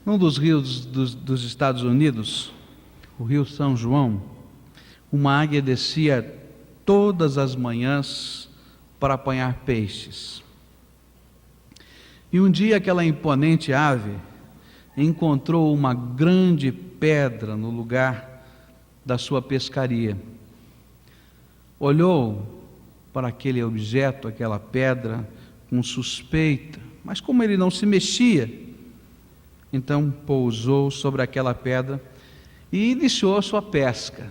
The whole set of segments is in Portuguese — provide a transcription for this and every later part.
Num dos rios dos Estados Unidos, o Rio São João, uma águia descia todas as manhãs para apanhar peixes. E um dia aquela imponente ave encontrou uma grande pedra no lugar da sua pescaria. Olhou para aquele objeto, aquela pedra, com suspeita, mas como ele não se mexia, então pousou sobre aquela pedra e iniciou a sua pesca.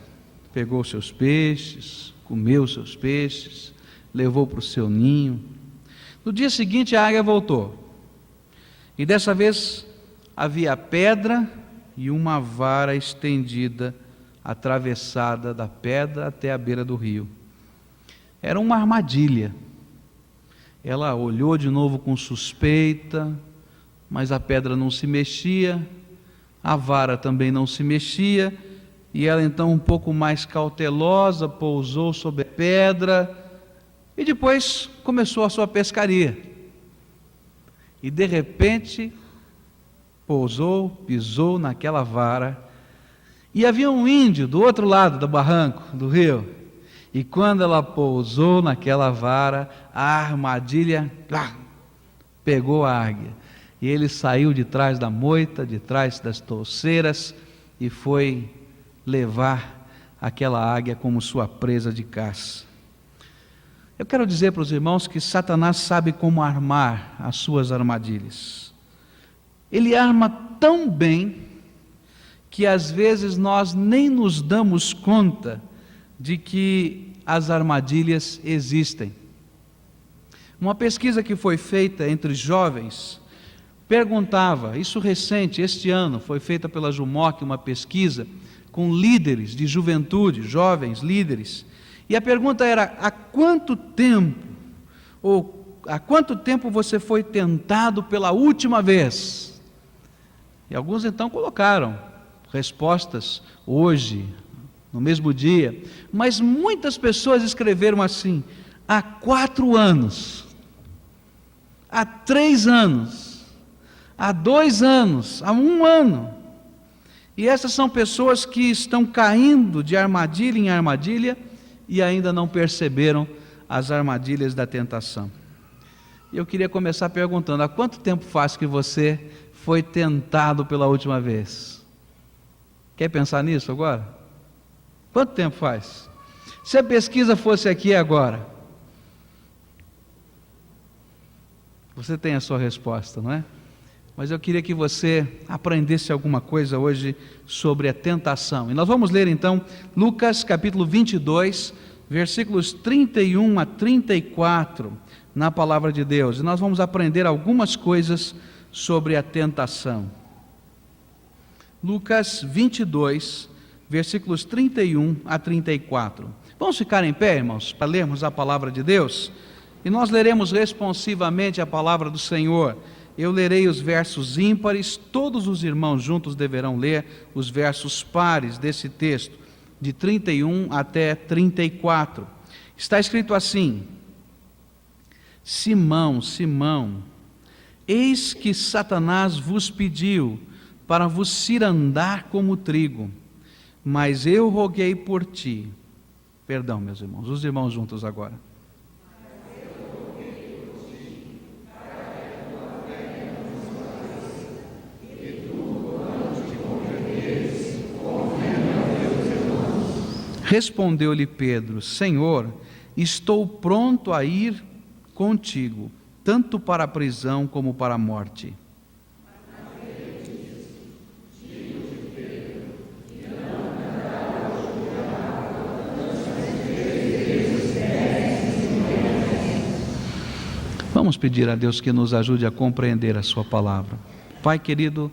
Pegou seus peixes, comeu seus peixes, levou para o seu ninho. No dia seguinte a águia voltou, e dessa vez havia a pedra e uma vara estendida, atravessada da pedra até a beira do rio. Era uma armadilha. Ela olhou de novo com suspeita, mas a pedra não se mexia, a vara também não se mexia, e ela então, um pouco mais cautelosa, pousou sobre a pedra e depois começou a sua pescaria. E de repente pousou, pisou naquela vara, e havia um índio do outro lado do barranco, do rio. E quando ela pousou naquela vara, a armadilha pegou a águia. E ele saiu de trás da moita, de trás das touceiras, e foi levar aquela águia como sua presa de caça. Eu quero dizer para os irmãos que Satanás sabe como armar as suas armadilhas. Ele arma tão bem que às vezes nós nem nos damos conta de que as armadilhas existem. Uma pesquisa que foi feita entre jovens perguntava, isso recente, este ano, foi feita pela Jumoc, uma pesquisa com líderes de juventude, jovens líderes, e a pergunta era: há quanto tempo você foi tentado pela última vez? E alguns então colocaram respostas hoje, no mesmo dia, mas muitas pessoas escreveram assim: há 4 anos, há 3 anos, há 2 anos, há 1 ano. E essas são pessoas que estão caindo de armadilha em armadilha e ainda não perceberam as armadilhas da tentação. E eu queria começar perguntando: há quanto tempo faz que você foi tentado pela última vez? Quer pensar nisso agora? Quanto tempo faz? Se a pesquisa fosse aqui agora, você tem a sua resposta, não é? Mas eu queria que você aprendesse alguma coisa hoje sobre a tentação. E nós vamos ler então Lucas capítulo 22, versículos 31 a 34, na palavra de Deus. E nós vamos aprender algumas coisas sobre a tentação. Lucas 22, versículos 31 a 34. Vamos ficar em pé, irmãos, para lermos a palavra de Deus? E nós leremos responsivamente a palavra do Senhor. Eu lerei os versos ímpares, todos os irmãos juntos deverão ler os versos pares desse texto, de 31 até 34. Está escrito assim: Simão, Simão, eis que Satanás vos pediu para vos cirandar como trigo, mas eu roguei por ti. Perdão, meus irmãos, os irmãos juntos agora. Respondeu-lhe Pedro: Senhor, estou pronto a ir contigo, tanto para a prisão como para a morte. Vamos pedir a Deus que nos ajude a compreender a sua palavra. Pai querido,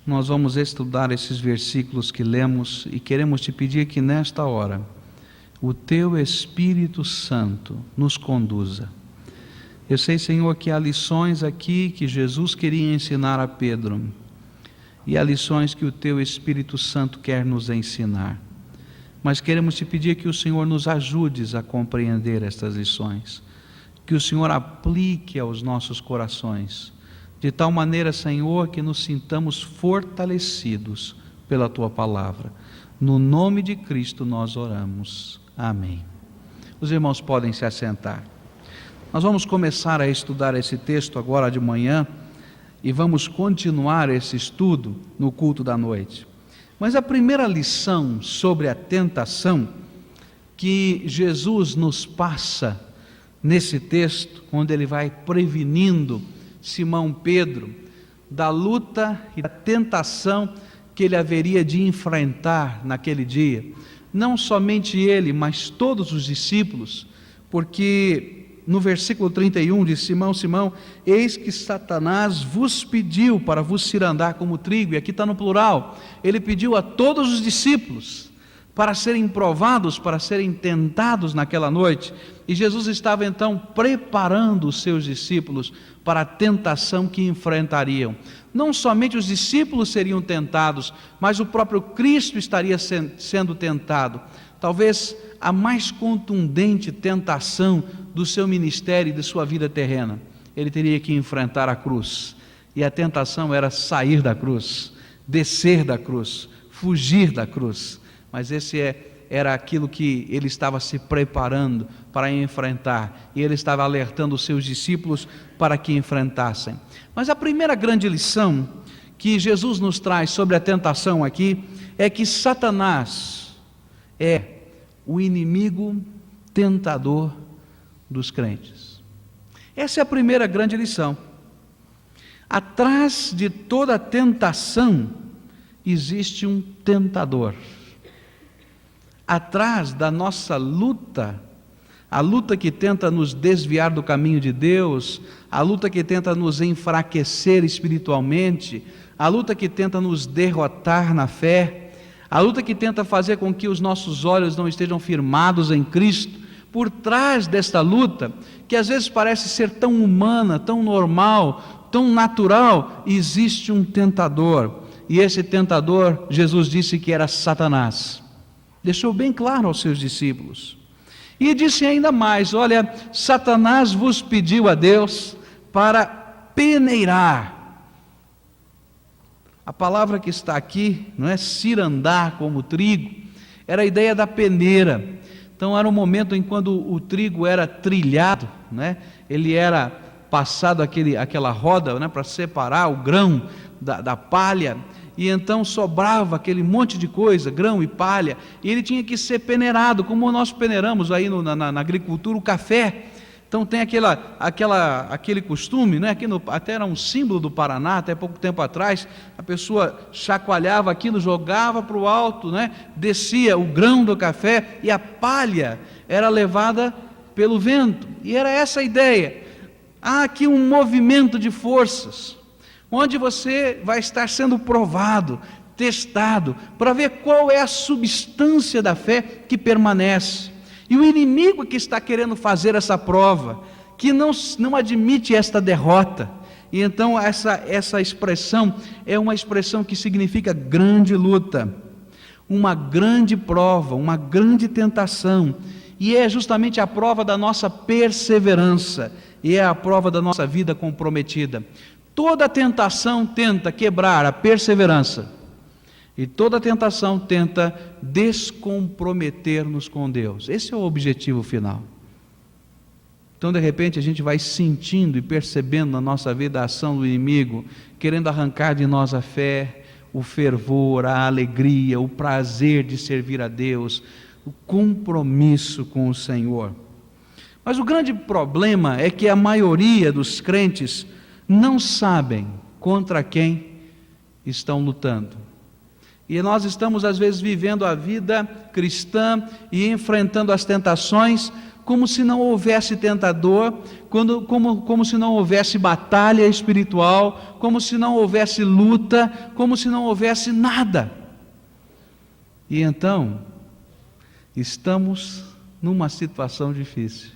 nós vamos estudar esses versículos que lemos e queremos te pedir que nesta hora o teu Espírito Santo nos conduza. Eu sei, Senhor, que há lições aqui que Jesus queria ensinar a Pedro e há lições que o teu Espírito Santo quer nos ensinar, mas queremos te pedir que o Senhor nos ajudes a compreender estas lições, que o Senhor aplique aos nossos corações, de tal maneira, Senhor, que nos sintamos fortalecidos pela Tua palavra. No nome de Cristo nós oramos. Amém. Os irmãos podem se assentar. Nós vamos começar a estudar esse texto agora de manhã e vamos continuar esse estudo no culto da noite. Mas a primeira lição sobre a tentação que Jesus nos passa nesse texto, onde ele vai prevenindo Simão Pedro da luta e da tentação que ele haveria de enfrentar naquele dia, não somente ele, mas todos os discípulos, porque no versículo 31 diz: Simão, Simão, eis que Satanás vos pediu para vos cirandar como trigo, e aqui está no plural, ele pediu a todos os discípulos para serem provados, para serem tentados naquela noite, e Jesus estava então preparando os seus discípulos para a tentação que enfrentariam. Não somente os discípulos seriam tentados, mas o próprio Cristo estaria sendo tentado. Talvez a mais contundente tentação do seu ministério e de sua vida terrena. Ele teria que enfrentar a cruz, e a tentação era sair da cruz, descer da cruz, fugir da cruz. Mas era aquilo que ele estava se preparando para enfrentar, e ele estava alertando os seus discípulos para que enfrentassem. Mas a primeira grande lição que Jesus nos traz sobre a tentação aqui é que Satanás é o inimigo tentador dos crentes. Essa é a primeira grande lição. Atrás de toda tentação existe um tentador. Atrás da nossa luta, a luta que tenta nos desviar do caminho de Deus, a luta que tenta nos enfraquecer espiritualmente, a luta que tenta nos derrotar na fé, a luta que tenta fazer com que os nossos olhos não estejam firmados em Cristo, por trás desta luta, que às vezes parece ser tão humana, tão normal, tão natural, existe um tentador, e esse tentador, Jesus disse que era Satanás. Deixou bem claro aos seus discípulos. E disse ainda mais: olha, Satanás vos pediu a Deus para peneirar. A palavra que está aqui, não é cirandar como trigo, era a ideia da peneira. Então era um momento em quando o trigo era trilhado, né? Ele era passado aquela roda, né, para separar o grão da palha. E então sobrava aquele monte de coisa, grão e palha, e ele tinha que ser peneirado, como nós peneiramos aí na agricultura o café. Então tem aquele costume, né? Até era um símbolo do Paraná, até pouco tempo atrás, a pessoa chacoalhava aquilo, jogava para o alto, né? Descia o grão do café, e a palha era levada pelo vento, e era essa a ideia. Há aqui um movimento de forças, onde você vai estar sendo provado, testado, para ver qual é a substância da fé que permanece. E o inimigo que está querendo fazer essa prova, que não admite esta derrota. E então essa expressão é uma expressão que significa grande luta, uma grande prova, uma grande tentação. E é justamente a prova da nossa perseverança, e é a prova da nossa vida comprometida. Toda tentação tenta quebrar a perseverança, e toda tentação tenta descomprometer-nos com Deus. Esse é o objetivo final. Então, de repente, a gente vai sentindo e percebendo na nossa vida a ação do inimigo, querendo arrancar de nós a fé, o fervor, a alegria, o prazer de servir a Deus, o compromisso com o Senhor. Mas o grande problema é que a maioria dos crentes não sabem contra quem estão lutando. E nós estamos às vezes vivendo a vida cristã e enfrentando as tentações como se não houvesse tentador, como se não houvesse batalha espiritual, como se não houvesse luta, como se não houvesse nada. E então, estamos numa situação difícil,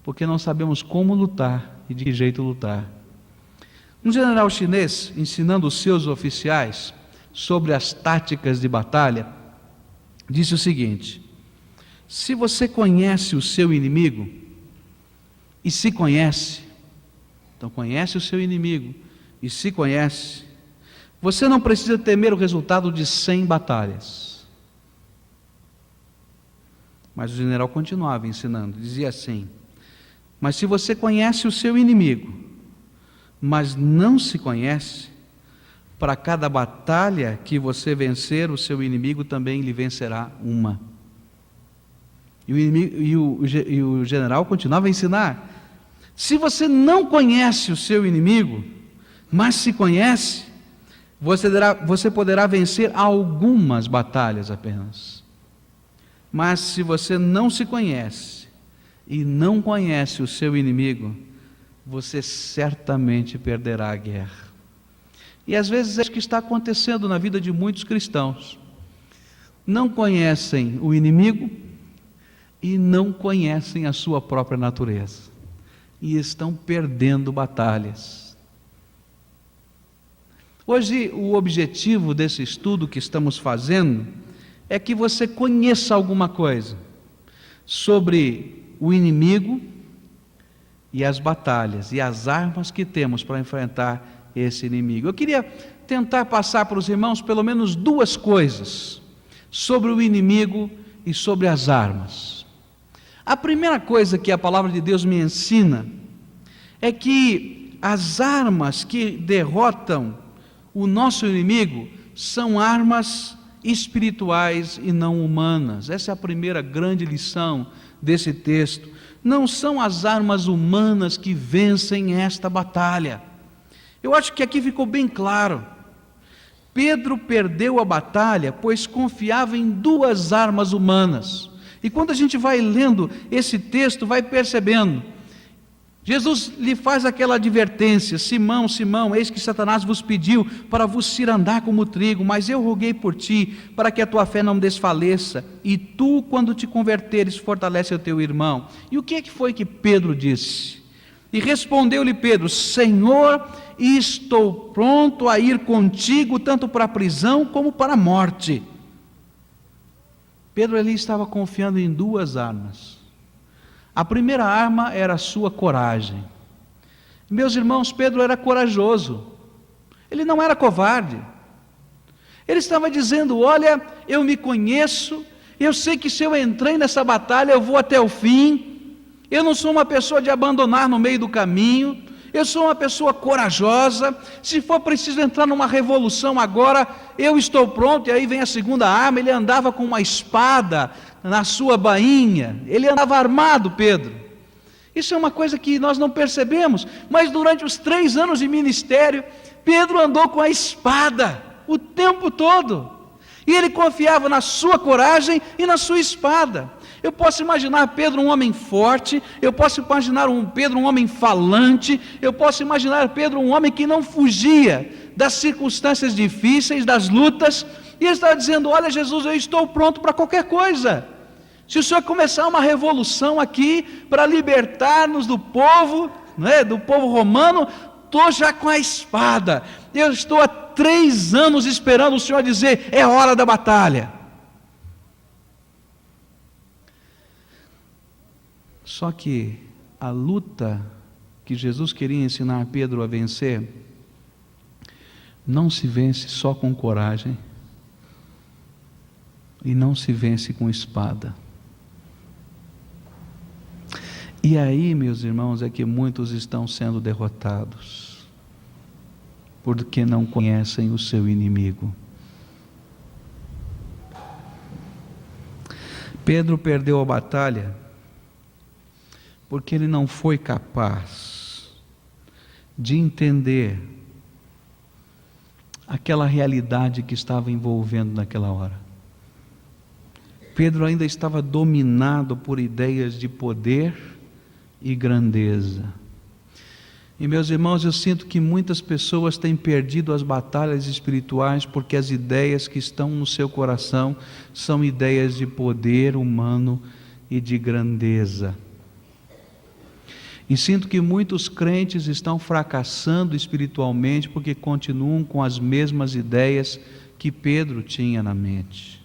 porque não sabemos como lutar e de que jeito lutar. Um general chinês, ensinando os seus oficiais sobre as táticas de batalha, disse o seguinte: se você conhece o seu inimigo, e se conhece, então conhece o seu inimigo, e se conhece, você não precisa temer o resultado de 100 batalhas. Mas o general continuava ensinando, dizia assim: mas se você conhece o seu inimigo, mas não se conhece, para cada batalha que você vencer, o seu inimigo também lhe vencerá uma. E o general continuava a ensinar: se você não conhece o seu inimigo, mas se conhece, você poderá vencer algumas batalhas apenas. Mas se você não se conhece e não conhece o seu inimigo, você certamente perderá a guerra. E às vezes é isso que está acontecendo na vida de muitos cristãos. Não conhecem o inimigo e não conhecem a sua própria natureza. E estão perdendo batalhas. Hoje o objetivo desse estudo que estamos fazendo é que você conheça alguma coisa sobre o inimigo e as batalhas e as armas que temos para enfrentar esse inimigo. Eu queria tentar passar para os irmãos pelo menos 2 coisas sobre o inimigo e sobre as armas. A primeira coisa que a palavra de Deus me ensina é que as armas que derrotam o nosso inimigo são armas espirituais e não humanas. Essa é a primeira grande lição desse texto. Não são as armas humanas que vencem esta batalha. Eu acho que aqui ficou bem claro. Pedro perdeu a batalha, pois confiava em 2 armas humanas. E quando a gente vai lendo esse texto, vai percebendo. Jesus lhe faz aquela advertência: Simão, Simão, eis que Satanás vos pediu para vos cirandar como trigo, mas eu roguei por ti, para que a tua fé não desfaleça, e tu, quando te converteres, fortalece o teu irmão. E o que foi que Pedro disse? E respondeu-lhe Pedro: Senhor, estou pronto a ir contigo, tanto para a prisão como para a morte. Pedro ali estava confiando em 2 armas. A primeira arma era a sua coragem. Meus irmãos, Pedro era corajoso. Ele não era covarde. Ele estava dizendo: olha, eu me conheço, eu sei que se eu entrei nessa batalha, eu vou até o fim. Eu não sou uma pessoa de abandonar no meio do caminho. Eu sou uma pessoa corajosa. Se for preciso entrar numa revolução agora, eu estou pronto. E aí vem a segunda arma. Ele andava com uma espada na sua bainha. Ele andava armado, Pedro. Isso é uma coisa que nós não percebemos, mas durante os 3 anos de ministério, Pedro andou com a espada o tempo todo. E ele confiava na sua coragem e na sua espada. Eu posso imaginar Pedro um homem forte, eu posso imaginar Pedro um homem falante, eu posso imaginar Pedro um homem que não fugia das circunstâncias difíceis, das lutas, e ele estava dizendo: olha, Jesus, eu estou pronto para qualquer coisa. Se o Senhor começar uma revolução aqui para libertar-nos do povo, do povo romano, estou já com a espada. Eu estou há 3 anos esperando o Senhor dizer: é hora da batalha. Só que a luta que Jesus queria ensinar Pedro a vencer não se vence só com coragem e não se vence com espada. E aí, meus irmãos, é que muitos estão sendo derrotados, porque não conhecem o seu inimigo. Pedro perdeu a batalha porque ele não foi capaz de entender aquela realidade que estava envolvendo naquela hora. Pedro ainda estava dominado por ideias de poder e grandeza. E meus irmãos, eu sinto que muitas pessoas têm perdido as batalhas espirituais porque as ideias que estão no seu coração são ideias de poder humano e de grandeza. E sinto que muitos crentes estão fracassando espiritualmente porque continuam com as mesmas ideias que Pedro tinha na mente.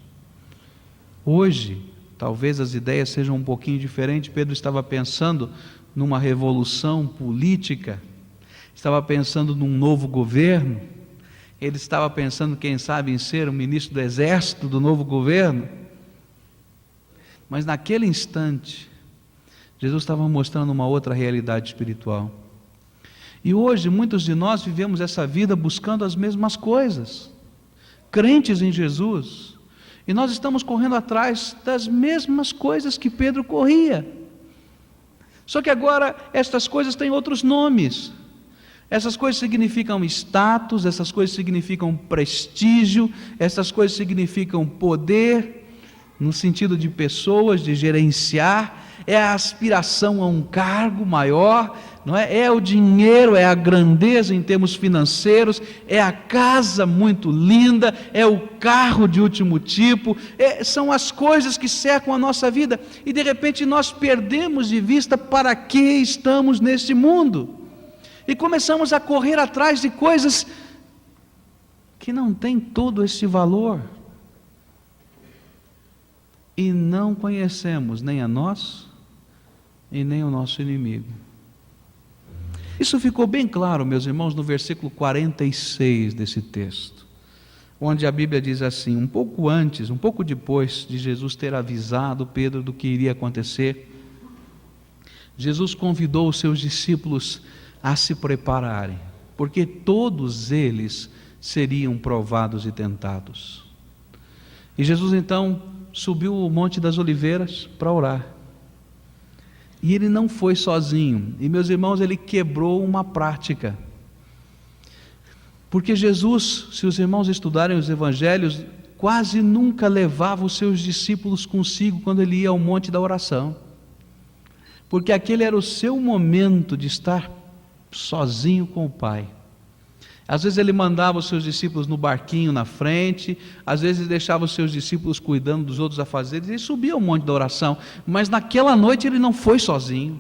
Hoje, talvez as ideias sejam um pouquinho diferentes. Pedro estava pensando numa revolução política. estava pensando num novo governo, ele estava pensando, quem sabe, em ser o ministro do exército do novo governo. Mas naquele instante, Jesus estava mostrando uma outra realidade espiritual. E hoje muitos de nós vivemos essa vida buscando as mesmas coisas, crentes em Jesus, e nós estamos correndo atrás das mesmas coisas que Pedro corria. Só que agora estas coisas têm outros nomes. Essas coisas significam status, essas coisas significam prestígio, essas coisas significam poder, no sentido de pessoas, de gerenciar, é a aspiração a um cargo maior, não é? É o dinheiro, é a grandeza em termos financeiros, é a casa muito linda, é o carro de último tipo, são as coisas que cercam a nossa vida, e de repente nós perdemos de vista para que estamos neste mundo, e começamos a correr atrás de coisas que não têm todo esse valor, e não conhecemos nem a nós e nem o nosso inimigo. Isso ficou bem claro, meus irmãos, no versículo 46 desse texto, onde a Bíblia diz assim: um pouco antes, um pouco depois de Jesus ter avisado Pedro do que iria acontecer, Jesus convidou os seus discípulos a se prepararem, porque todos eles seriam provados e tentados. E Jesus então subiu o Monte das Oliveiras para orar. E ele não foi sozinho. E, meus irmãos, ele quebrou uma prática. Porque Jesus, se os irmãos estudarem os evangelhos, quase nunca levava os seus discípulos consigo quando ele ia ao monte da oração. Porque aquele era o seu momento de estar sozinho com o Pai. Às vezes ele mandava os seus discípulos no barquinho na frente, às vezes deixava os seus discípulos cuidando dos outros afazeres, e subia ao monte da oração, mas naquela noite ele não foi sozinho,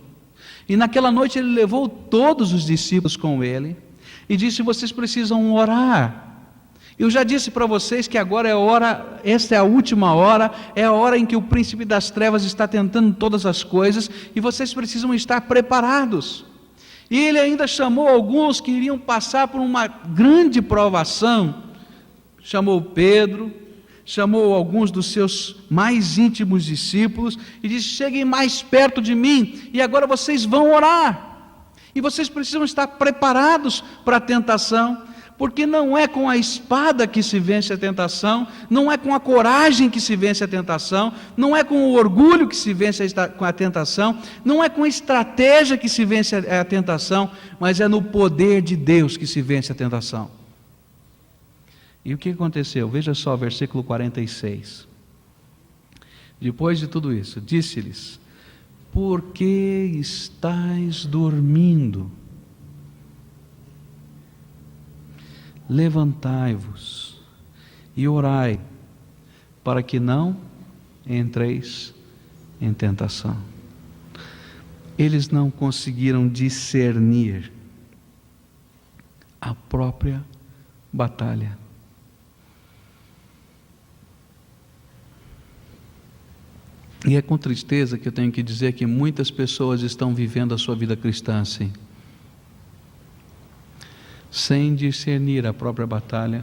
e naquela noite ele levou todos os discípulos com ele, e disse: vocês precisam orar. Eu já disse para vocês que agora é a hora, esta é a última hora, é a hora em que o príncipe das trevas está tentando todas as coisas, e vocês precisam estar preparados. E ele ainda chamou alguns que iriam passar por uma grande provação, chamou Pedro, chamou alguns dos seus mais íntimos discípulos, e disse: cheguem mais perto de mim, e agora vocês vão orar, e vocês precisam estar preparados para a tentação, porque não é com a espada que se vence a tentação, não é com a coragem que se vence a tentação, não é com o orgulho que se vence a tentação, não é com a estratégia que se vence a tentação, mas é no poder de Deus que se vence a tentação. E o que aconteceu? Veja só, versículo 46. Depois de tudo isso, disse-lhes: por que estáis dormindo? Levantai-vos e orai, para que não entreis em tentação. Eles não conseguiram discernir a própria batalha. E é com tristeza que eu tenho que dizer que muitas pessoas estão vivendo a sua vida cristã assim, sem discernir a própria batalha,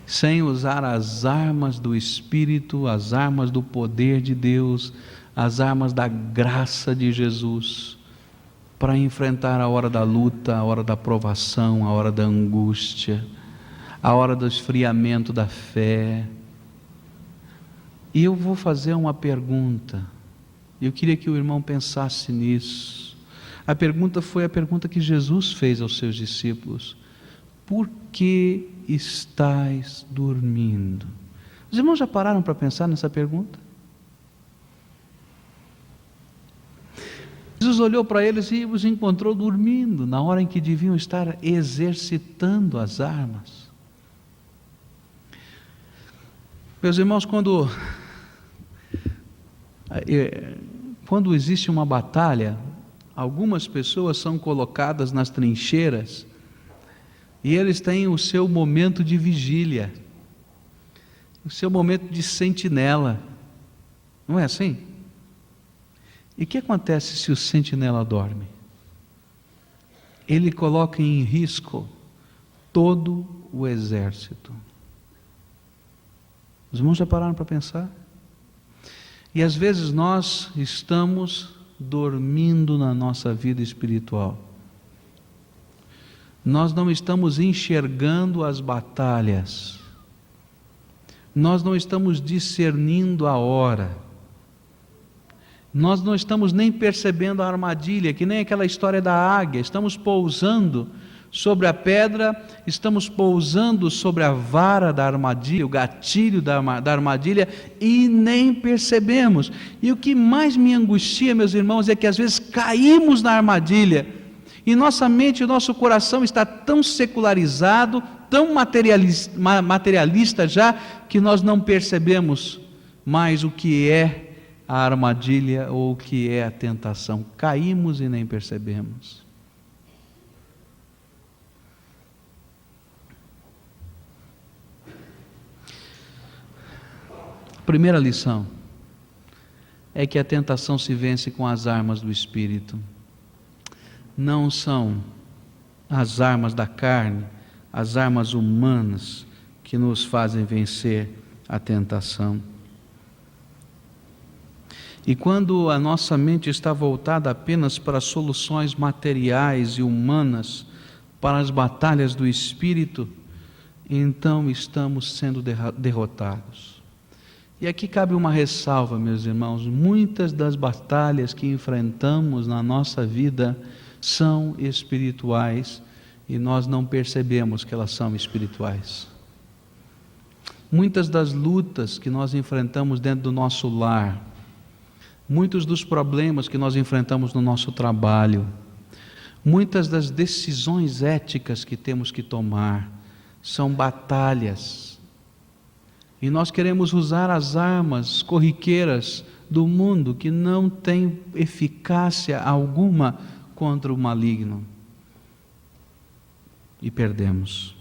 sem usar as armas do Espírito, as armas do poder de Deus, as armas da graça de Jesus, para enfrentar a hora da luta, a hora da provação, a hora da angústia, a hora do esfriamento da fé. E eu vou fazer uma pergunta, eu queria que o irmão pensasse nisso. A pergunta foi a pergunta que Jesus fez aos seus discípulos: por que estáis dormindo? Os irmãos já pararam para pensar nessa pergunta? Jesus olhou para eles e os encontrou dormindo, na hora em que deviam estar exercitando as armas. Meus irmãos, quando existe uma batalha, algumas pessoas são colocadas nas trincheiras e eles têm o seu momento de vigília, o seu momento de sentinela, não é assim? E o que acontece se o sentinela dorme? ele coloca em risco todo o exército. Os irmãos já pararam para pensar? E às vezes nós estamos dormindo na nossa vida espiritual. Nós não estamos enxergando as batalhas. Nós não estamos discernindo a hora. Nós não estamos nem percebendo a armadilha, que nem aquela história da águia. Estamos pousando sobre a pedra, estamos pousando sobre a vara da armadilha, o gatilho da armadilha, e nem percebemos. E o que mais me angustia, meus irmãos, é que às vezes caímos na armadilha, e nossa mente e nosso coração está tão secularizado, tão materialista já, que nós não percebemos mais o que é a armadilha ou o que é a tentação. Caímos e nem percebemos. Primeira lição é que a tentação se vence com as armas do Espírito. Não são as armas da carne, as armas humanas que nos fazem vencer a tentação. E quando a nossa mente está voltada apenas para soluções materiais e humanas, para as batalhas do Espírito, então estamos sendo derrotados. E aqui cabe uma ressalva, meus irmãos: muitas das batalhas que enfrentamos na nossa vida são espirituais e nós não percebemos que elas são espirituais. Muitas das lutas que nós enfrentamos dentro do nosso lar, muitos dos problemas que nós enfrentamos no nosso trabalho, muitas das decisões éticas que temos que tomar, são batalhas. E nós queremos usar as armas corriqueiras do mundo que não têm eficácia alguma contra o maligno. E perdemos.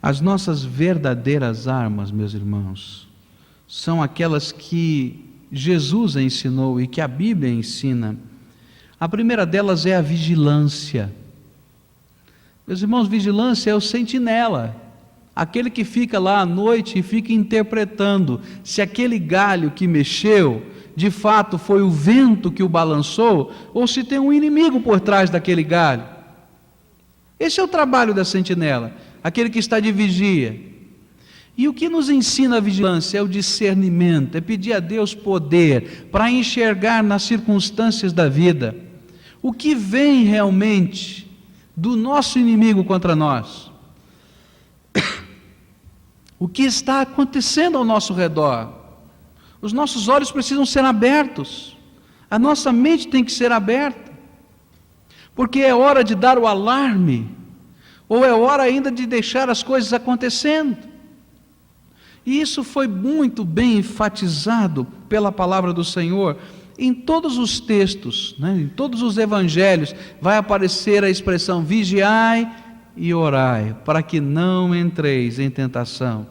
As nossas verdadeiras armas, meus irmãos, são aquelas que Jesus ensinou e que a Bíblia ensina. A primeira delas é a vigilância. Meus irmãos, vigilância é o sentinela, aquele que fica lá à noite e fica interpretando se aquele galho que mexeu, de fato foi o vento que o balançou, ou se tem um inimigo por trás daquele galho. Esse é o trabalho da sentinela, aquele que está de vigia. E o que nos ensina a vigilância é o discernimento, é pedir a Deus poder para enxergar nas circunstâncias da vida o que vem realmente do nosso inimigo contra nós, o que está acontecendo ao nosso redor. Os nossos olhos precisam ser abertos, a nossa mente tem que ser aberta, porque é hora de dar o alarme, ou é hora ainda de deixar as coisas acontecendo. E isso foi muito bem enfatizado pela palavra do Senhor. Em todos os textos, em todos os evangelhos, vai aparecer a expressão vigiai e orai, para que não entreis em tentação.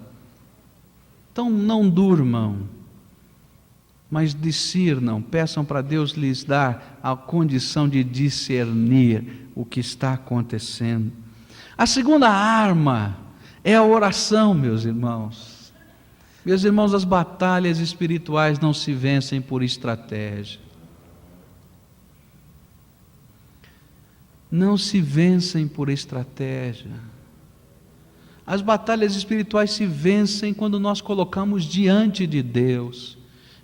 Então não durmam, mas discernam, peçam para Deus lhes dar a condição de discernir o que está acontecendo. A segunda arma é a oração, meus irmãos. Meus irmãos, as batalhas espirituais não se vencem por estratégia. Não se vencem por estratégia. As batalhas espirituais se vencem quando nós colocamos diante de Deus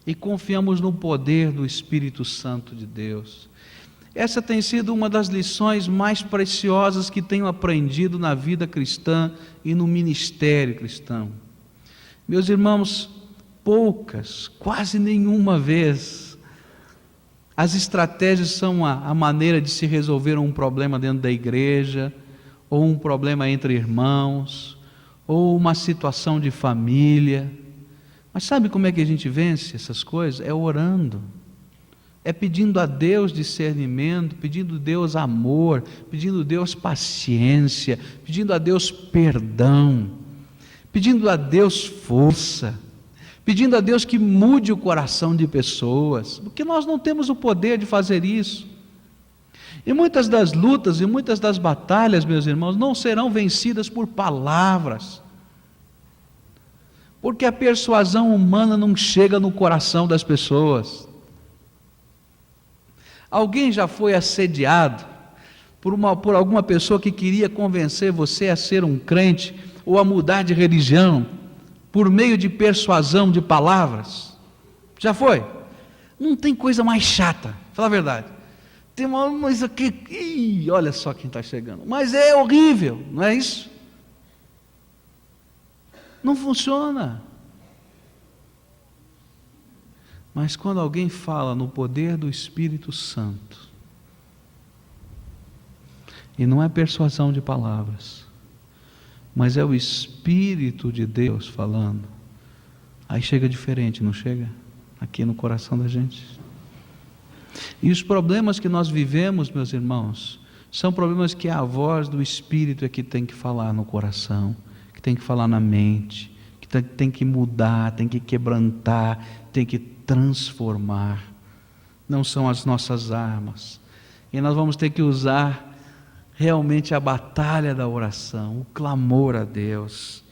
e confiamos no poder do Espírito Santo de Deus. Essa tem sido uma das lições mais preciosas que tenho aprendido na vida cristã e no ministério cristão. Meus irmãos, poucas, quase nenhuma vez, as estratégias são a maneira de se resolver um problema dentro da igreja, ou um problema entre irmãos, ou uma situação de família. Mas sabe como é que a gente vence essas coisas? É orando, é pedindo a Deus discernimento, pedindo a Deus amor, pedindo a Deus paciência, pedindo a Deus perdão, pedindo a Deus força, pedindo a Deus que mude o coração de pessoas, porque nós não temos o poder de fazer isso. E muitas das lutas e muitas das batalhas, meus irmãos, não serão vencidas por palavras, porque a persuasão humana não chega no coração das pessoas. Alguém já foi assediado por alguma pessoa que queria convencer você a ser um crente ou a mudar de religião por meio de persuasão de palavras? Já foi? Não tem coisa mais chata, fala a verdade. Tem uma coisa aqui, olha só quem está chegando, mas é horrível, não é isso? Não funciona. Mas quando alguém fala no poder do Espírito Santo, e não é persuasão de palavras, mas é o Espírito de Deus falando, aí chega diferente, não chega? Aqui no coração da gente. E os problemas que nós vivemos, meus irmãos, são problemas que a voz do Espírito é que tem que falar no coração, que tem que falar na mente, que tem que mudar, tem que quebrantar, tem que transformar. Não são as nossas armas. E nós vamos ter que usar realmente a batalha da oração, o clamor a Deus.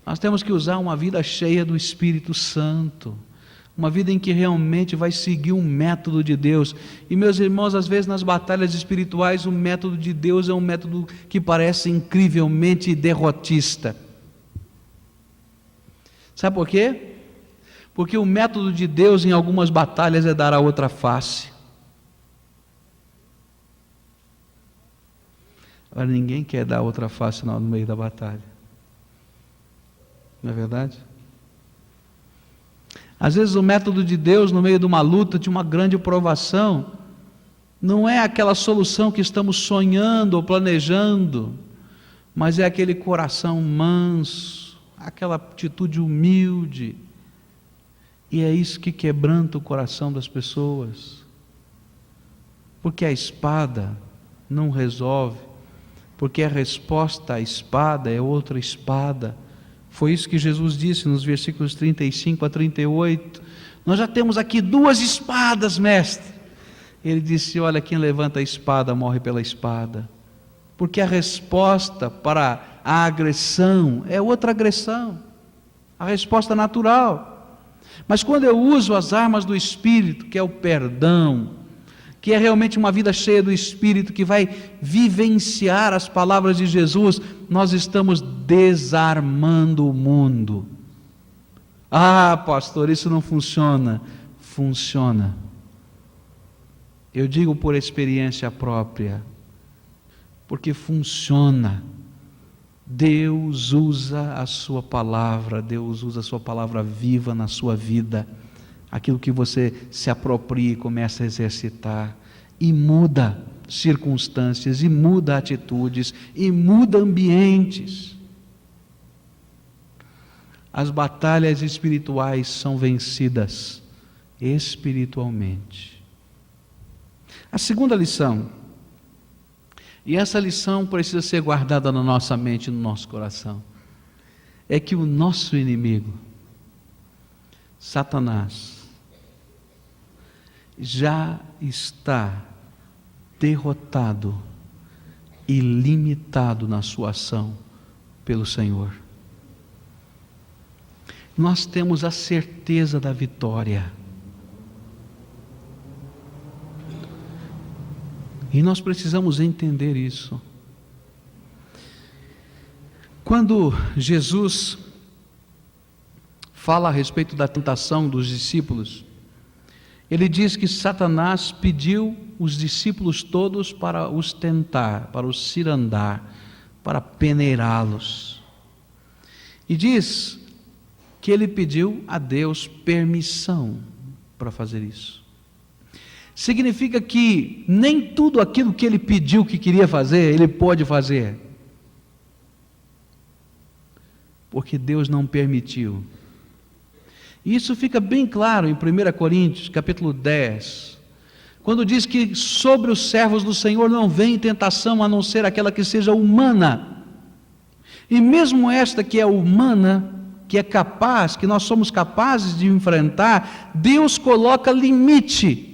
Nós temos que usar uma vida cheia do Espírito Santo, uma vida em que realmente vai seguir um método de Deus. E meus irmãos, às vezes nas batalhas espirituais o método de Deus é um método que parece incrivelmente derrotista. Sabe por quê? Porque o método de Deus em algumas batalhas é dar a outra face. Agora ninguém quer dar a outra face no meio da batalha. Não é verdade? Às vezes o método de Deus no meio de uma luta, de uma grande provação, não é aquela solução que estamos sonhando ou planejando, mas é aquele coração manso, aquela atitude humilde, e é isso que quebranta o coração das pessoas, porque a espada não resolve, porque a resposta à espada é outra espada. Foi isso que Jesus disse nos versículos 35 a 38. Nós já temos aqui 2 espadas, mestre. Ele disse: olha, quem levanta a espada morre pela espada. Porque a resposta para a agressão é outra agressão, a resposta natural. Mas quando eu uso as armas do Espírito, que é o perdão, que é realmente uma vida cheia do Espírito, que vai vivenciar as palavras de Jesus, nós estamos desarmando o mundo. Ah, pastor, isso não funciona. Funciona. Eu digo por experiência própria, porque funciona. Deus usa a sua palavra, Deus usa a sua palavra viva na sua vida, aquilo que você se apropria e começa a exercitar, e muda circunstâncias, e muda atitudes, e muda ambientes. As batalhas espirituais são vencidas espiritualmente. A segunda lição, e essa lição precisa ser guardada na nossa mente e no nosso coração, é que o nosso inimigo, Satanás, já está derrotado e limitado na sua ação pelo Senhor. Nós temos a certeza da vitória. E nós precisamos entender isso. Quando Jesus fala a respeito da tentação dos discípulos, ele diz que Satanás pediu os discípulos todos para os tentar, para os cirandar, para peneirá-los. E diz que ele pediu a Deus permissão para fazer isso. Significa que nem tudo aquilo que ele pediu que queria fazer, ele pode fazer. Porque Deus não permitiu. E isso fica bem claro em 1 Coríntios, capítulo 10, quando diz que sobre os servos do Senhor não vem tentação a não ser aquela que seja humana. E mesmo esta que é humana, que é capaz, que nós somos capazes de enfrentar, Deus coloca limite,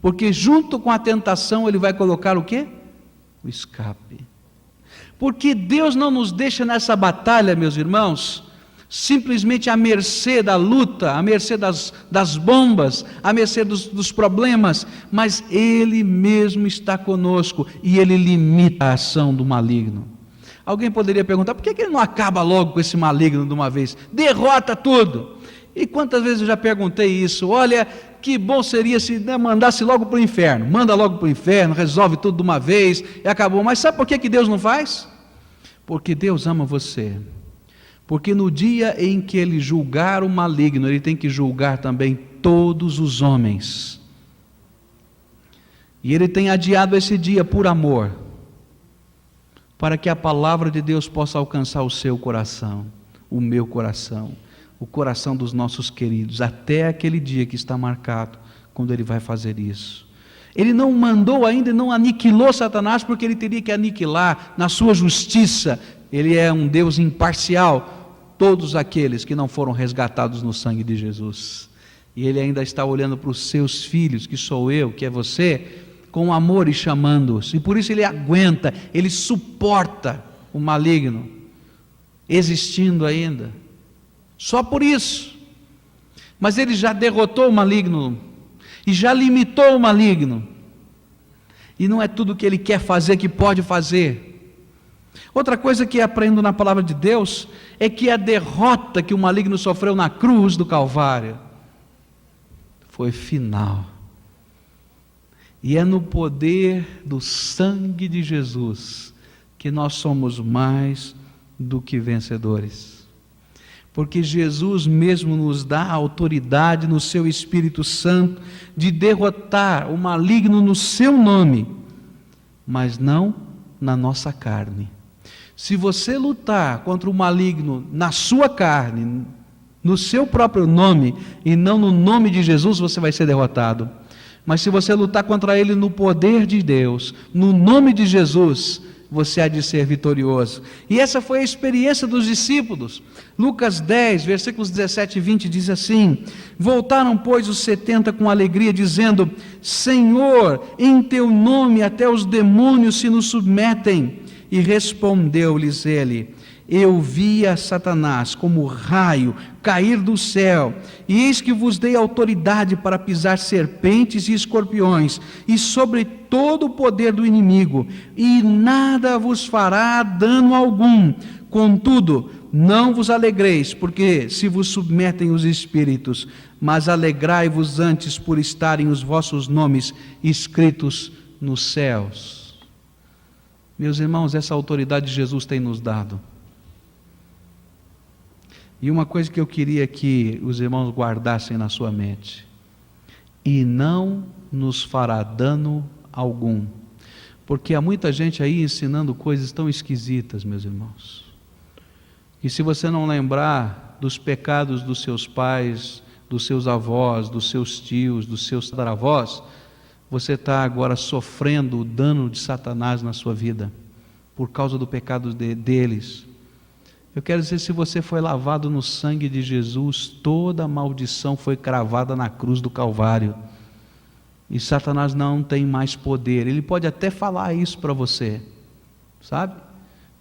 Porque junto com a tentação ele vai colocar o quê? O escape. Porque Deus não nos deixa nessa batalha, meus irmãos, simplesmente à mercê da luta, à mercê das bombas, à mercê dos problemas, mas Ele mesmo está conosco e Ele limita a ação do maligno. Alguém poderia perguntar, por que Ele não acaba logo com esse maligno de uma vez? Derrota tudo. E quantas vezes eu já perguntei isso? Olha, que bom seria se mandasse logo para o inferno. Manda logo para o inferno, resolve tudo de uma vez e acabou. Mas sabe por que Deus não faz? Porque Deus ama você. Porque no dia em que Ele julgar o maligno, Ele tem que julgar também todos os homens. E Ele tem adiado esse dia por amor, para que a palavra de Deus possa alcançar o seu coração, o meu coração, o coração dos nossos queridos, até aquele dia que está marcado, quando Ele vai fazer isso. Ele não mandou ainda, não aniquilou Satanás, porque Ele teria que aniquilar na sua justiça. Ele é um Deus imparcial, todos aqueles que não foram resgatados no sangue de Jesus. E Ele ainda está olhando para os seus filhos, que sou eu, que é você, com amor e chamando-os. E por isso Ele aguenta, Ele suporta o maligno, existindo ainda. Só por isso. Mas Ele já derrotou o maligno, e já limitou o maligno. E não é tudo que Ele quer fazer que pode fazer. Outra coisa que aprendo na palavra de Deus é que a derrota que o maligno sofreu na cruz do Calvário foi final. E é no poder do sangue de Jesus que nós somos mais do que vencedores. Porque Jesus mesmo nos dá a autoridade no seu Espírito Santo de derrotar o maligno no seu nome, mas não na nossa carne. Se você lutar contra o maligno na sua carne, no seu próprio nome, e não no nome de Jesus, você vai ser derrotado. Mas se você lutar contra ele no poder de Deus, no nome de Jesus, você há de ser vitorioso. E essa foi a experiência dos discípulos. Lucas 10, versículos 17 e 20 diz assim: voltaram, pois, os 70 com alegria, dizendo: Senhor, em teu nome até os demônios se nos submetem. E respondeu-lhes ele: eu via Satanás como raio cair do céu, e eis que vos dei autoridade para pisar serpentes e escorpiões, e sobre todo o poder do inimigo, e nada vos fará dano algum. Contudo, não vos alegreis, porque se vos submetem os espíritos, mas alegrai-vos antes por estarem os vossos nomes escritos nos céus. Meus irmãos, essa autoridade Jesus tem nos dado. E uma coisa que eu queria que os irmãos guardassem na sua mente: e não nos fará dano algum. Porque há muita gente aí ensinando coisas tão esquisitas, meus irmãos. E se você não lembrar dos pecados dos seus pais, dos seus avós, dos seus tios, dos seus tataravós, você está agora sofrendo o dano de Satanás na sua vida, por causa do pecado deles. Eu quero dizer, se você foi lavado no sangue de Jesus, toda a maldição foi cravada na cruz do Calvário. E Satanás não tem mais poder. Ele pode até falar isso para você, sabe?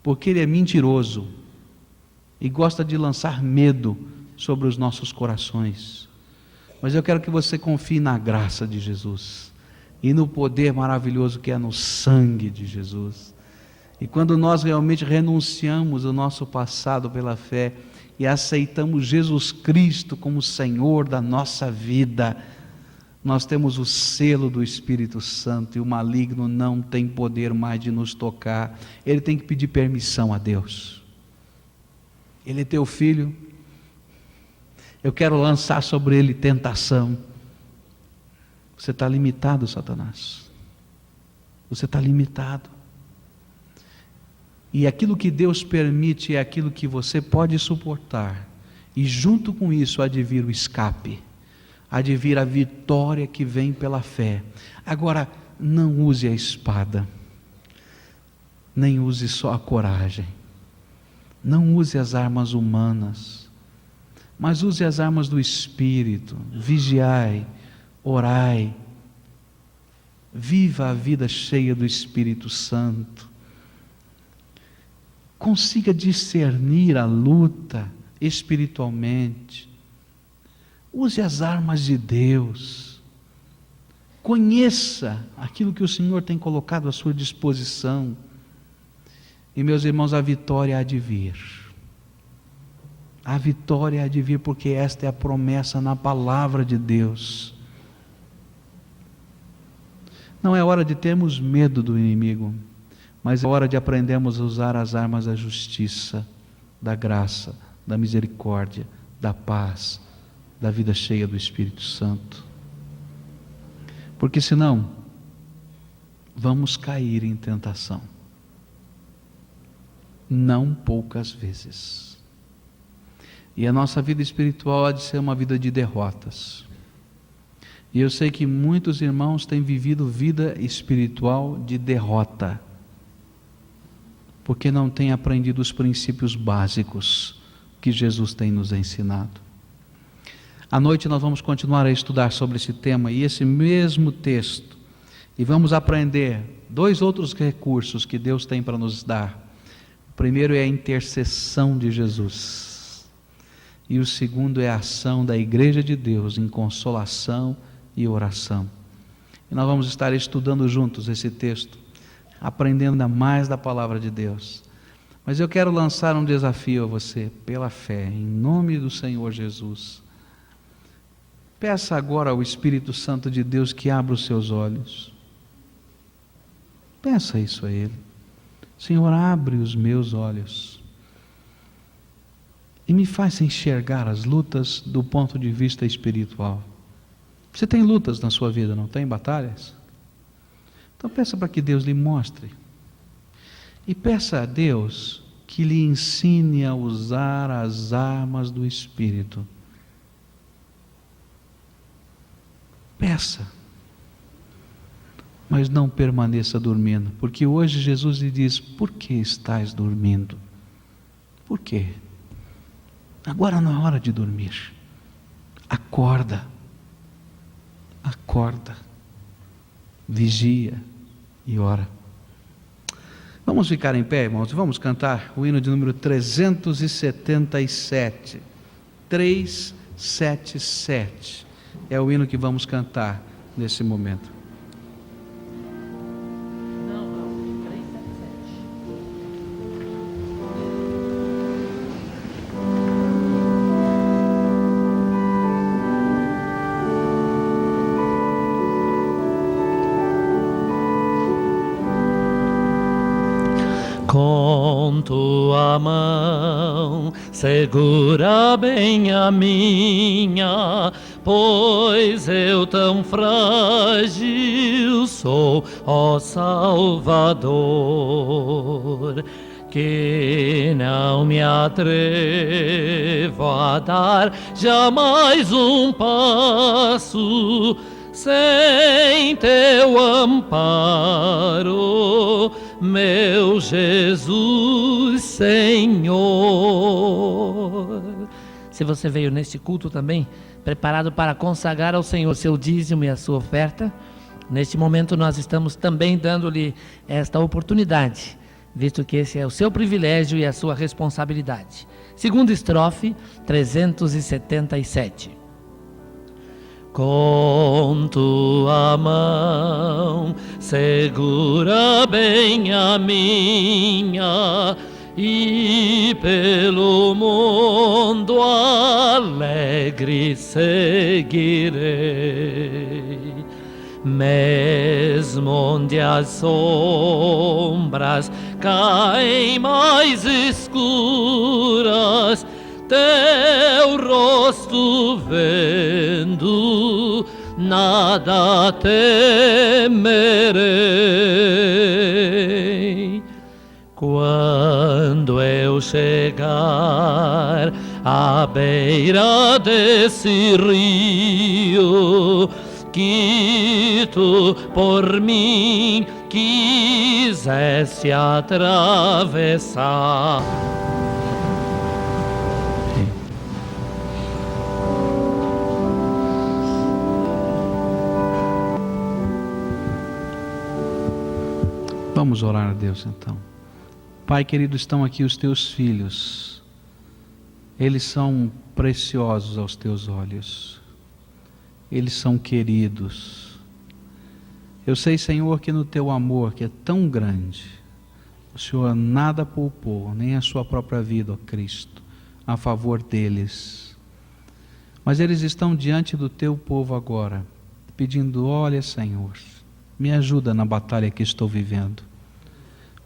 Porque ele é mentiroso e gosta de lançar medo sobre os nossos corações. Mas eu quero que você confie na graça de Jesus e no poder maravilhoso que é no sangue de Jesus. E quando nós realmente renunciamos o nosso passado pela fé e aceitamos Jesus Cristo como Senhor da nossa vida, nós temos o selo do Espírito Santo, e o maligno não tem poder mais de nos tocar. Ele tem que pedir permissão a Deus. Ele é teu filho, eu quero lançar sobre ele tentação. Você está limitado, Satanás. Você está limitado. E aquilo que Deus permite é aquilo que você pode suportar. E junto com isso há de vir o escape, há de vir a vitória que vem pela fé. Agora, não use a espada, nem use só a coragem, não use as armas humanas, mas use as armas do Espírito. Vigiai, orai, Viva a vida cheia do Espírito Santo. Consiga discernir a luta espiritualmente. Use as armas de Deus. Conheça aquilo que o Senhor tem colocado à sua disposição. E, meus irmãos, a vitória há de vir. A vitória há de vir, porque esta é a promessa na palavra de Deus. Não é hora de termos medo do inimigo, mas é hora de aprendermos a usar as armas da justiça, da graça, da misericórdia, da paz, da vida cheia do Espírito Santo. Porque senão, vamos cair em tentação. Não poucas vezes. E a nossa vida espiritual há de ser uma vida de derrotas. E eu sei que muitos irmãos têm vivido vida espiritual de derrota, porque não têm aprendido os princípios básicos que Jesus tem nos ensinado. À noite nós vamos continuar a estudar sobre esse tema e esse mesmo texto, e vamos aprender 2 outros recursos que Deus tem para nos dar. O primeiro é a intercessão de Jesus, e o segundo é a ação da Igreja de Deus em consolação e oração. E nós vamos estar estudando juntos esse texto, aprendendo ainda mais da palavra de Deus. Mas eu quero lançar um desafio a você, pela fé, em nome do Senhor Jesus. Peça agora ao Espírito Santo de Deus que abra os seus olhos. Peça isso a Ele. Senhor, abre os meus olhos e me faz enxergar as lutas do ponto de vista espiritual. Você tem lutas na sua vida, não tem? Batalhas? Então peça para que Deus lhe mostre. E peça a Deus que lhe ensine a usar as armas do Espírito. Peça. Mas não permaneça dormindo, porque hoje Jesus lhe diz: por que estás dormindo? Por quê? Agora não é hora de dormir. Acorda. Acorda, vigia e ora. Vamos ficar em pé, irmãos, e vamos cantar o hino de número 377. 377 é o hino que vamos cantar nesse momento. Com tua mão segura bem a minha, pois eu tão frágil sou, ó Salvador, que não me atrevo a dar jamais um passo sem teu amparo, meu Jesus, Senhor. Se você veio neste culto também preparado para consagrar ao Senhor seu dízimo e a sua oferta, neste momento nós estamos também dando-lhe esta oportunidade, visto que esse é o seu privilégio e a sua responsabilidade. Segunda estrofe, 377. Com tua mão segura bem a minha, e pelo mundo alegre seguirei. Mesmo onde as sombras caem mais escuras, teu rosto vendo, nada temerei. Quando eu chegar à beira desse rio, que tu por mim quiseste atravessar, Vamos orar a Deus então. Pai querido, estão aqui os teus filhos. Eles são preciosos aos teus olhos. Eles são queridos. Eu sei, Senhor, que no teu amor, que é tão grande, o Senhor nada poupou, nem a sua própria vida, ó Cristo, a favor deles. Mas eles estão diante do teu povo agora, pedindo: olha, Senhor, me ajuda na batalha que estou vivendo.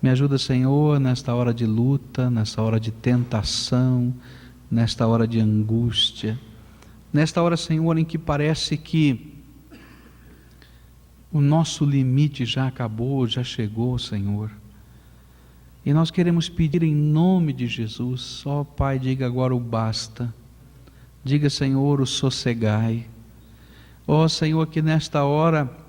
Me ajuda, Senhor, nesta hora de luta, nesta hora de tentação, nesta hora de angústia, nesta hora, Senhor, em que parece que o nosso limite já acabou, já chegou, Senhor. E nós queremos pedir em nome de Jesus, ó Pai, diga agora o basta. Diga, Senhor, o sossegai. Ó Senhor, que nesta hora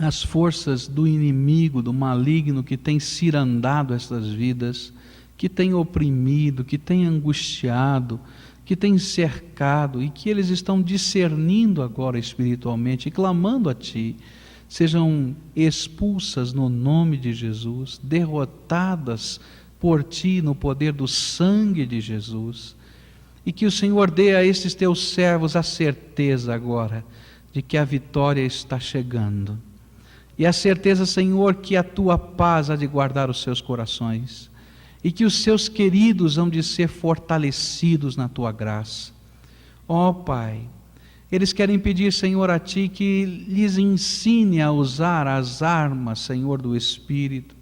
as forças do inimigo, do maligno que tem cirandado essas vidas, que tem oprimido, que tem angustiado, que tem cercado, e que eles estão discernindo agora espiritualmente e clamando a Ti, sejam expulsas no nome de Jesus, derrotadas por Ti no poder do sangue de Jesus, e que o Senhor dê a esses Teus servos a certeza agora de que a vitória está chegando, e a certeza, Senhor, que a Tua paz há de guardar os seus corações, e que os seus queridos hão de ser fortalecidos na Tua graça. Ó Pai, eles querem pedir, Senhor, a Ti que lhes ensine a usar as armas, Senhor, do Espírito.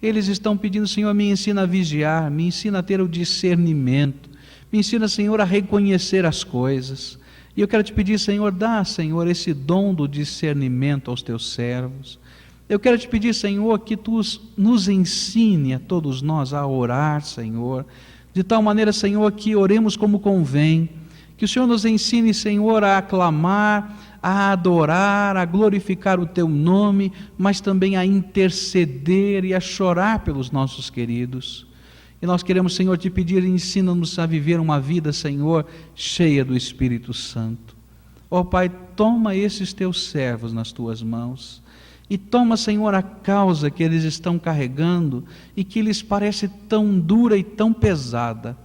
Eles estão pedindo: Senhor, me ensina a vigiar, me ensina a ter o discernimento, me ensina, Senhor, a reconhecer as coisas. E eu quero Te pedir, Senhor, dá, Senhor, esse dom do discernimento aos Teus servos. Eu quero Te pedir, Senhor, que Tu nos ensine a todos nós a orar, Senhor, de tal maneira, Senhor, que oremos como convém, que o Senhor nos ensine, Senhor, a aclamar, a adorar, a glorificar o Teu nome, mas também a interceder e a chorar pelos nossos queridos. E nós queremos, Senhor, Te pedir: ensina-nos a viver uma vida, Senhor, cheia do Espírito Santo. Ó Pai, toma esses Teus servos nas Tuas mãos, e toma, Senhor, a causa que eles estão carregando e que lhes parece tão dura e tão pesada.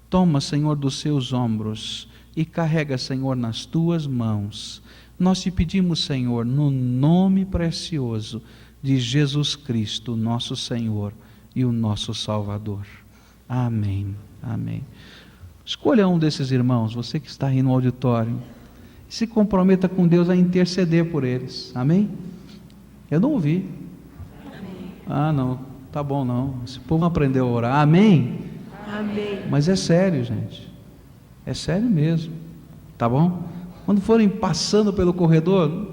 Toma, Senhor, dos seus ombros e carrega, Senhor, nas Tuas mãos. Nós Te pedimos, Senhor, no nome precioso de Jesus Cristo, nosso Senhor e o nosso Salvador. Amém, amém. Escolha um desses irmãos, você que está aí no auditório, e se comprometa com Deus a interceder por eles. Amém? Eu não ouvi. Amém. Ah, não, tá bom não. Esse povo não aprendeu a orar. Amém? Amém. Mas é sério, gente. É sério mesmo. Tá bom? Quando forem passando pelo corredor,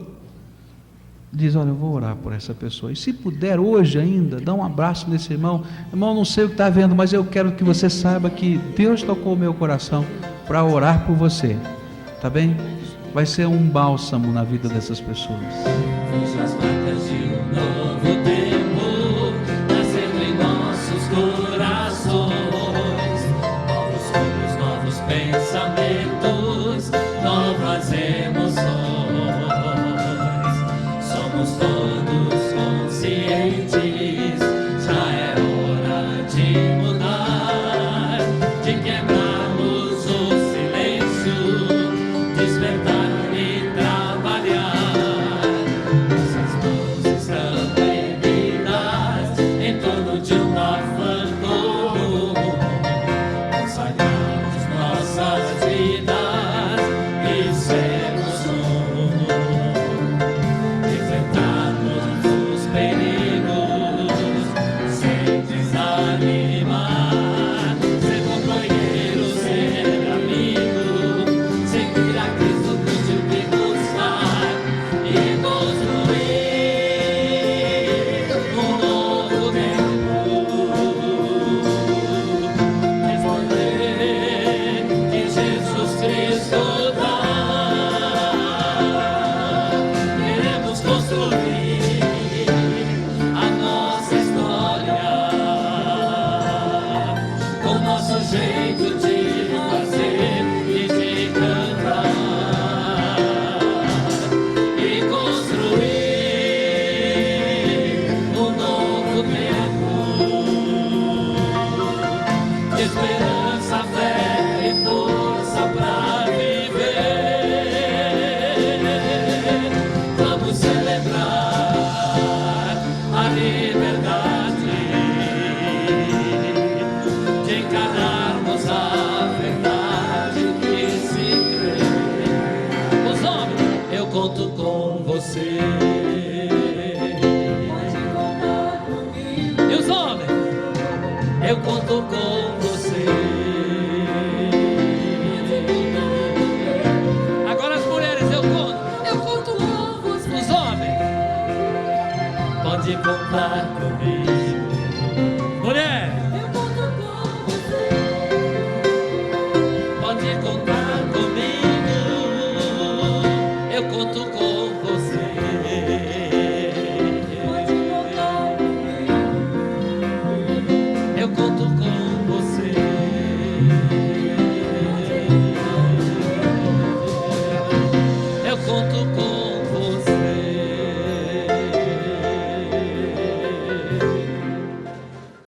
diz: olha, eu vou orar por essa pessoa. E se puder hoje ainda, dá um abraço nesse irmão. Irmão, não sei o que está vendo, mas eu quero que você saiba que Deus tocou o meu coração para orar por você. Tá bem? Vai ser um bálsamo na vida dessas pessoas. Veja as marcas de um novo tempo nascendo em nossos corações. Novos rumos, novos pensamentos, novas emoções. Somos todos conscientes, já é hora de mudar, de quebrarmos o silêncio, despertar e trabalhar. Nossas mãos estão unidas em torno de um novo consagramos nossas vidas e sermos um, enfrentarmos os perigos sem desanimar, ser companheiro, ser amigo, seguir a Cristo, custe o que custar, e construir um novo tempo. Responder que Jesus Cristo dá. Queremos construir a nossa história com nosso jeito de fazer e de cantar, e construir um novo você. E os homens, eu conto com você. Agora as mulheres, eu conto com você. Os homens, pode contar comigo. Mulher, eu conto com você. Pode contar comigo. Eu conto com você. Pode contar comigo. Eu conto com você. Eu conto com